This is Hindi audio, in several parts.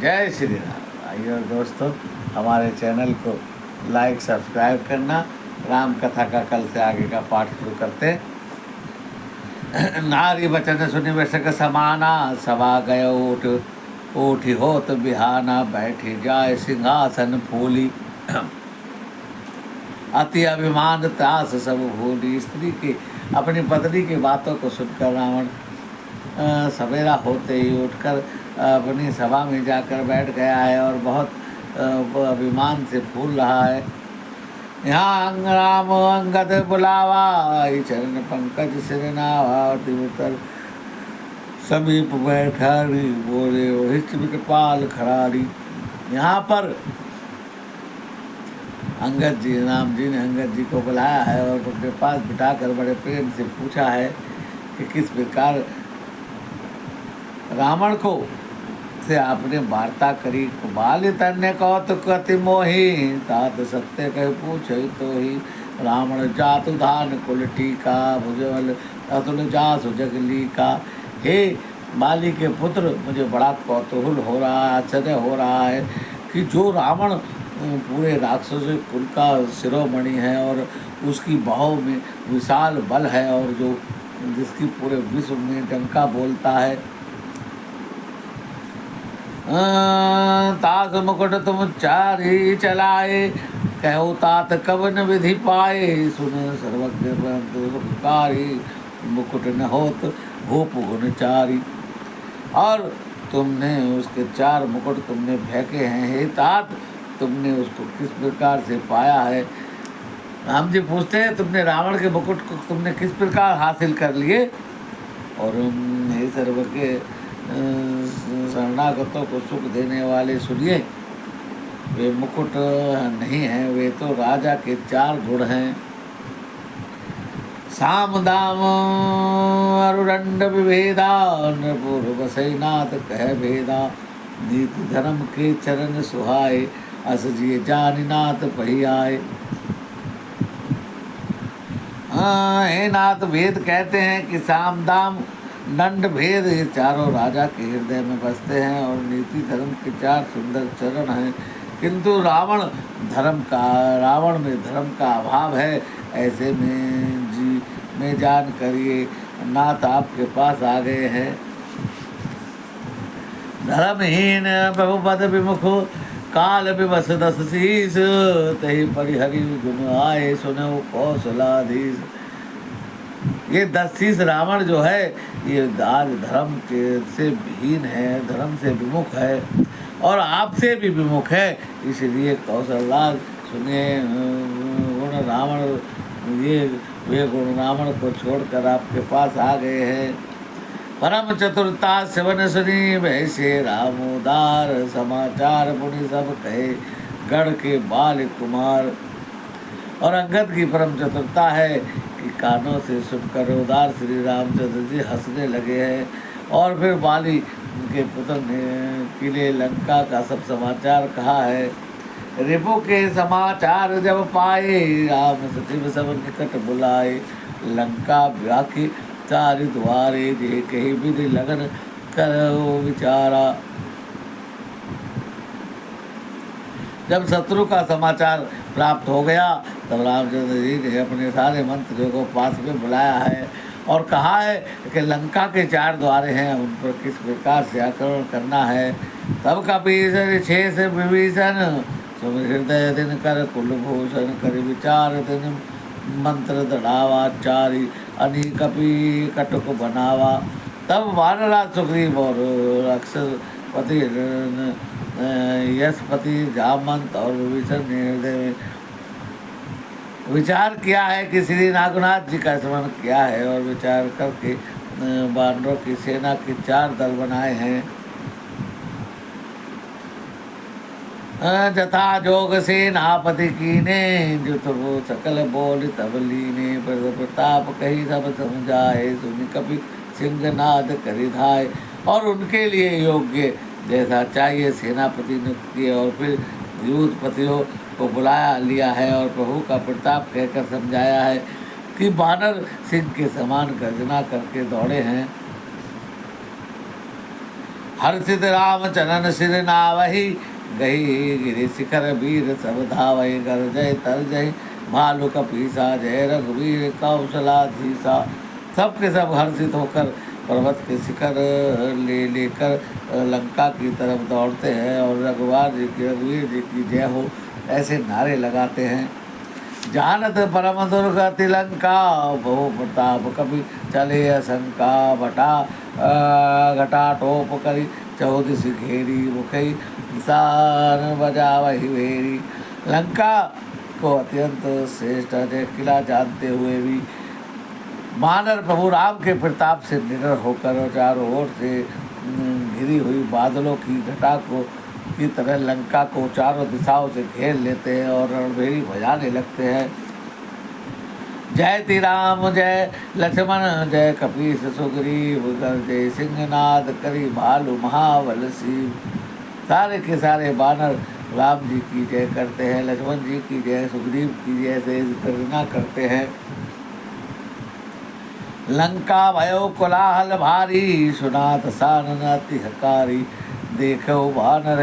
जय श्री राम। आइए दोस्तों, हमारे चैनल को लाइक सब्सक्राइब करना। राम कथा का कल से आगे का पाठ शुरू करते हैं। नारी वचन सुनि वैसक समाना, सभा गय उठ उठी होत बिहाना, बैठी जाए सिंहासन फूली, अति अभिमान त्रास सब भूली। स्त्री की अपनी पत्नी की बातों को सुनकर रावण सवेरा होते ही उठकर अपनी सभा में जाकर बैठ गया है और बहुत अभिमान से फूल रहा है। यहाँ राम अंगद बुलावा, चरण पंकज सिर नावा, तिमुतर समीप बैठारी, बोले हिच कृपाल खरारी। यहाँ पर अंगद जी, राम जी ने अंगद जी को बुलाया है और अपने पास बिठाकर बड़े प्रेम से पूछा है कि किस प्रकार रावण को से आपने वार्ता करी। बाल तन्य कौतुक अति मोही, तात सत्य कह पूछे तो ही। रावण जातु धान कुल टीका, भुजबल अतुल जासु जगली का। हे बाली के पुत्र, मुझे बड़ा कौतूहल हो रहा है, आश्चर्य हो रहा है कि जो रावण पूरे राक्षस कुल का शिरोमणि है और उसकी बाहों में विशाल बल है और जो जिसकी पूरे विश्व में डंका बोलता है, तास मुकुट तुम चारी चलाए, कहो तात कवन विधि पाए। सुन सर्वज्ञ सुखकारी, मुकुट न होत भूप गुण चारी। और तुमने उसके 4 मुकुट तुमने फेंके हैं, हे तात तुमने उसको किस प्रकार से पाया है। हम जी पूछते हैं तुमने रावण के मुकुट को तुमने किस प्रकार हासिल कर लिए। और हे सर्वज्ञ शरणागतों को सुख देने वाले सुनिए, वे मुकुट नहीं हैं, वे तो राजा के 4 गुण हैं। साम दाम अरुदंड विभेदा, नृपुर बसैनाथ कह भेदा। नीति धर्म के चरण सुहाए, अस जिए जानिनाथ पही आए। हे नाथ, वेद कहते हैं कि साम दाम दंड भेद ये चारों राजा के हृदय में बसते हैं और नीति धर्म के 4 सुंदर चरण हैं। किंतु रावण में धर्म का अभाव है। ऐसे में जान करिए नाथ आपके पास आ गए हैं। धर्महीन बहुपद विमुख, काल विवश 10 शीस, तही परिहरि गुण आए, सुनो कौशलाधीश। ये 10 शीस रावण जो है ये आज धर्म के से विहीन है, धर्म से विमुख है और आपसे भी विमुख है। इसलिए कौशलराज सुनिए, गुण रावण वे गुण रावण को छोड़कर आपके पास आ गए हैं। परम चतुरता सेवन सुनी, वैसे रामोदार समाचार मुनि सब कहे, गढ़ के बाल कुमार। और अंगद की परम चतुरता है कि कानों से सुनकर उदार श्री रामचंद्र जी हंसने लगे हैं। और फिर बाली उनके पुत्र ने किले लंका का सब समाचार कहा है। रिपु के समाचार जब पाए, राम सचिव सब निकट बुलाए। लंका व्याखी 4 द्वारे, जे कही विधि लगन करो विचारा। जब शत्रु का समाचार प्राप्त हो गया तब रामचंद्र जी ने अपने सारे मंत्रियों को पास में बुलाया है और कहा है कि लंका के 4 द्वारे हैं, उन पर किस प्रकार से आक्रमण करना है। तब कपीसर 6 से विभीषण, सुन हृदय दिन कर कुलभूषण, कर विचार दिन मंत्र दढ़ावा, चारी अनी कपि कटुक बनावा। तब वानराज सुग्रीव और राक्षसपति यशपति जामंत और विभीषण ने हृदय में विचार किया है कि श्री नागनाथ जी का स्मरण किया है और विचार करके वानरों की सेना के 4 दल बनाए हैं। जथा जोग सेनापति कीने, जो तो वो सकल बोल तब लीने। प्रताप कही सब समझाए, सुनि कपि सिंहनाद करि धाय। और उनके लिए योग्य जैसा चाहिए सेनापति नियुक्त किए और फिर युद्धपतियों को बुलाया लिया है और प्रभु का प्रताप कहकर समझाया है कि बानर सिंह के समान गर्जना करके दौड़े हैं। हर्षित राम चरण सिर नावही, गही गिरि शिखर वीर सब धावई। कर जय तर जय भालु कपीसा, जय रघुवीर कौशलाधीसा। सबके सब हर्षित होकर पर्वत के शिखर लेकर लंका की तरफ दौड़ते हैं और रघुवीर जी की जय हो ऐसे नारे लगाते हैं। जानत परम दुर्गति लंका, बहु प्रताप कपि चले असंका। बटा घटा टोप करी चौदिस घेरी, मुखई निशान बजावहि वेरी। लंका को अत्यंत श्रेष्ठ अजय किला जानते हुए भी वानर प्रभु राम के प्रताप से निडर होकर और चारों ओर से घिरी हुई बादलों की घटा को की तरह लंका को चारों दिशाओं से घेर लेते हैं और रणभेरी बजाने लगते हैं। जय ती राम जय लक्ष्मण जय कपीस सुग्रीव, जय सिंहनाद करी भालु महाबल सीव। सारे के सारे वानर राम जी की जय करते हैं, लक्ष्मण जी की जय, सुग्रीव की जय से गर्जना करते हैं। लंका भयो कोलाहल भारी, सुनात सानन अति हकारी। देखो वानर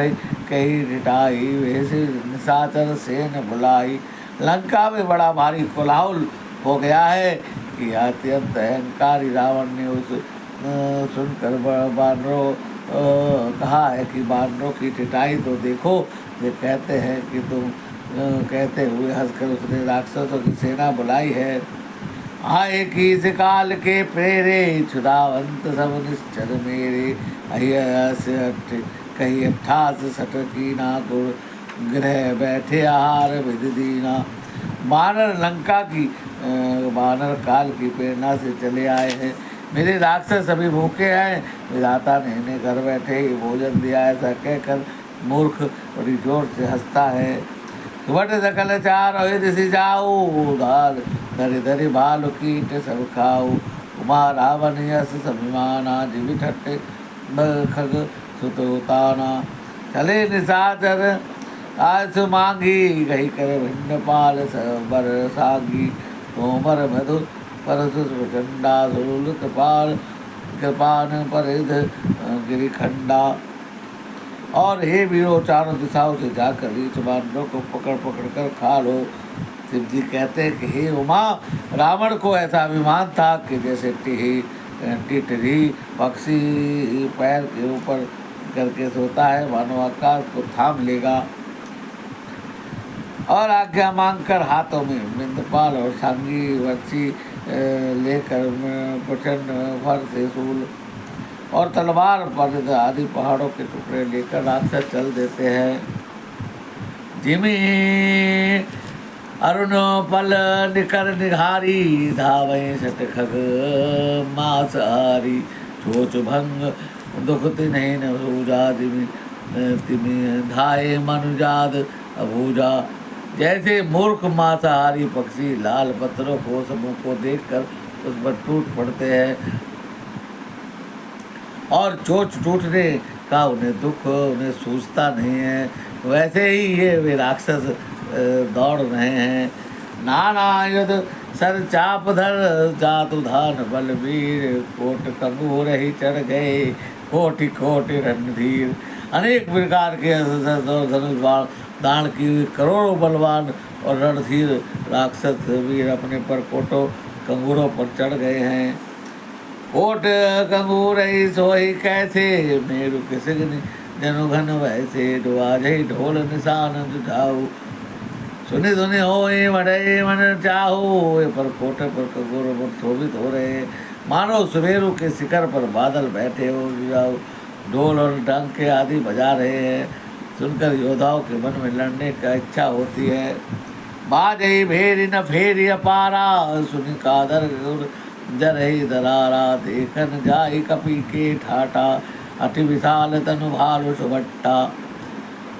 कई रिटाई, वैसे निशाचर सेन बुलाई। लंका में बड़ा भारी कोलाहल हो गया है कि अत्यंत अहंकारी रावण ने उस सुनकर बानरों कहा है कि बानरों की टिटाई तो देखो। ये कहते हैं कि तुम कहते हुए हंसकर उसने राक्षसों की सेना बुलाई है। आए की काल के प्रेरे, छुड़ावंत सब निश्चर मेरे। कही 88 सठ की ना गुर, ग्रह बैठे आहार विधि दीना। वानर लंका की वानर काल की प्रेरणा से चले आए हैं। मेरे राक्षस अभी भूखे हैं, विधाता ने इन्हें घर बैठे ही भोजन दिया, ऐसा कहकर मूर्ख बड़ी जोर से हंसता है। वट सकल चार दिशि जाऊ, दाल धरि धरि भालु कीट सब खाऊ। उमा रावण यश सभिमाना, जिमि ठट्टे खग सुत उताना। चले निशाचर आयसु मांगी, गही कर भिन्न पाल बर सागी। तोमर मधु परसु प्रचंडा, सुरुल कृपाल कृपान परिध गिरिखंडा। और हे वीरों, चारों दिशाओं से जाकर रीछ बानरों को पकड़ पकड़ कर खा लो। शिव जी कहते हैं कि हे उमा, रावण को ऐसा अभिमान था कि जैसे टिटरी पक्षी पैर के ऊपर करके सोता है, मानो आकाश को थाम लेगा। और आज्ञा मांगकर हाथों में बिंदपाल और सांगी वर्षी लेकर प्रचंड भर से सूल और तलवार पर आदि पहाड़ों के टुकड़े लेकर राक्षस चल देते हैं। जिमी अरुण पल निकर निघारी, धावे सट खग मांसहारी। चोच भंग दुख तिन्हे न सूजा, तिमि धाये मनुजाद अभूजा। जैसे मूर्ख मांसाहारी पक्षी लाल पत्थरों को समूह को देखकर उस पर टूट पड़ते हैं और चोट टूटने का उन्हें दुख उन्हें सूझता नहीं है, वैसे ही ये वे राक्षस दौड़ रहे हैं। नाना युध सर चाप धर, जातु धान बलवीर। कोट कंगूर ही चढ़ गए, कोटि कोटि रणधीर। अनेक प्रकार के धनुष बाण दान की करोड़ों बलवान और रणधीर राक्षस वीर अपने पर कोटों कंगूरों पर चढ़ गए हैं। कोट कंगूर सोई कैसे, मेरु किसिगनि जनुघन वैसे। डुआजहि ढोल निशान जुटाऊ, सुनि धुनि होए मढ़े मन चाहो। पर कोट पर कंगूरों पर शोभित हो रहे, मानो सुमेरु के शिखर पर बादल बैठे हो जाओ। ढोल और डंके आदि बजा रहे हैं, सुनकर योद्धाओं के मन में लड़ने का इच्छा होती है। बाजही भेरी न फेरी अपारा, सुनि कादर जरही दरारा। देखन जाई कपि के ठाटा, अति विशाल तनु भालु सुभट्टा।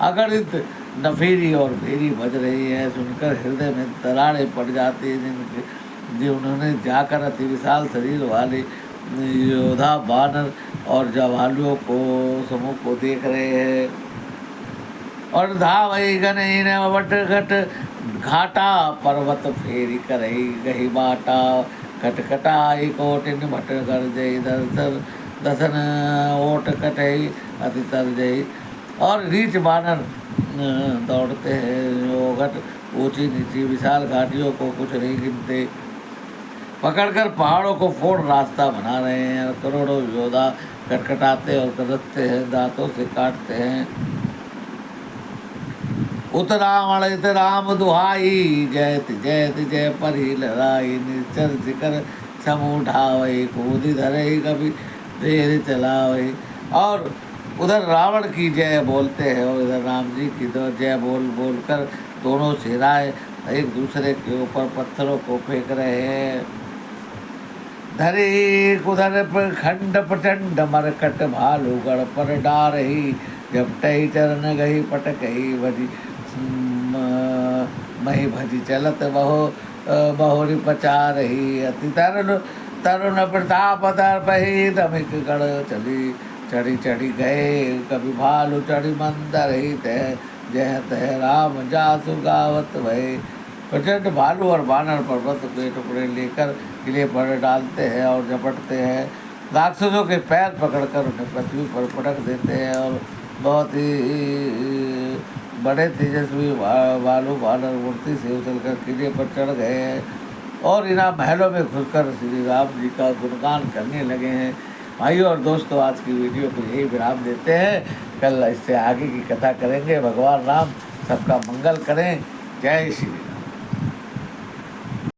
अगणित नफेरी और भेरी बज रही है, सुनकर हृदय में दरारें पड़ जाती हैं। जिन्होंने जाकर अति विशाल शरीर वाले योद्धा बानर और जवालुओं को समूह को देख रहे हैं। और धावई गनई न वट घट घाटा, पर्वत फेरी करई गही बाटा। खटखटाई कोटिन भट गरजई, दरसर दसन ओट कटई अति तर जई। और रीछ बानर दौड़ते हैं ओघट ऊंची नीची विशाल घाटियों को कुछ नहीं गिनते, पकड़कर पहाड़ों को फोड़ रास्ता बना रहे हैं। और करोड़ों योद्धा कटकटाते और गरजते हैं, दांतों से काटते हैं। उतरावण इत राम दुहाई, जयति जयति जय परी लड़ाई। निश्चर शिखर समूह ढावई, कूदी धरई कभी देर चलावई। और उधर रावण की जय बोलते हैं और इधर राम जी की तो जय बोल बोल कर दोनों सेनाएं एक दूसरे के ऊपर पत्थरों को फेंक रहे हैं। धरे कुधर पर खंड प्रचंड मरकट भालू गढ़ पर डारही, झपटही चरण गही पटकही भजी मही भजी चलत बहुरी पचा रही। अति तरुण तरुण प्रताप दर्पही, दमिक गढ़ चली चढ़ी चढ़ी गए कभी भालू चढ़ी मंदर ही तह जय तह राम जासु गावत भय। प्रचंड भालू और बानर पर्वत के टुकड़े लेकर किले पर डालते हैं और झपटते हैं। राक्षसों के पैर पकड़कर उन्हें पृथ्वी पर पटक देते हैं और बहुत ही बड़े तेजस्वी भालू बानर मूर्ति से उछलकर किले पर चढ़ गए हैं और इन्हें महलों में घुसकर श्री राम जी का गुणगान करने लगे हैं। भाइयों और दोस्तों, आज की वीडियो को यही विराम देते हैं। कल इससे आगे की कथा करेंगे। भगवान राम सबका मंगल करें। जय श्री राम।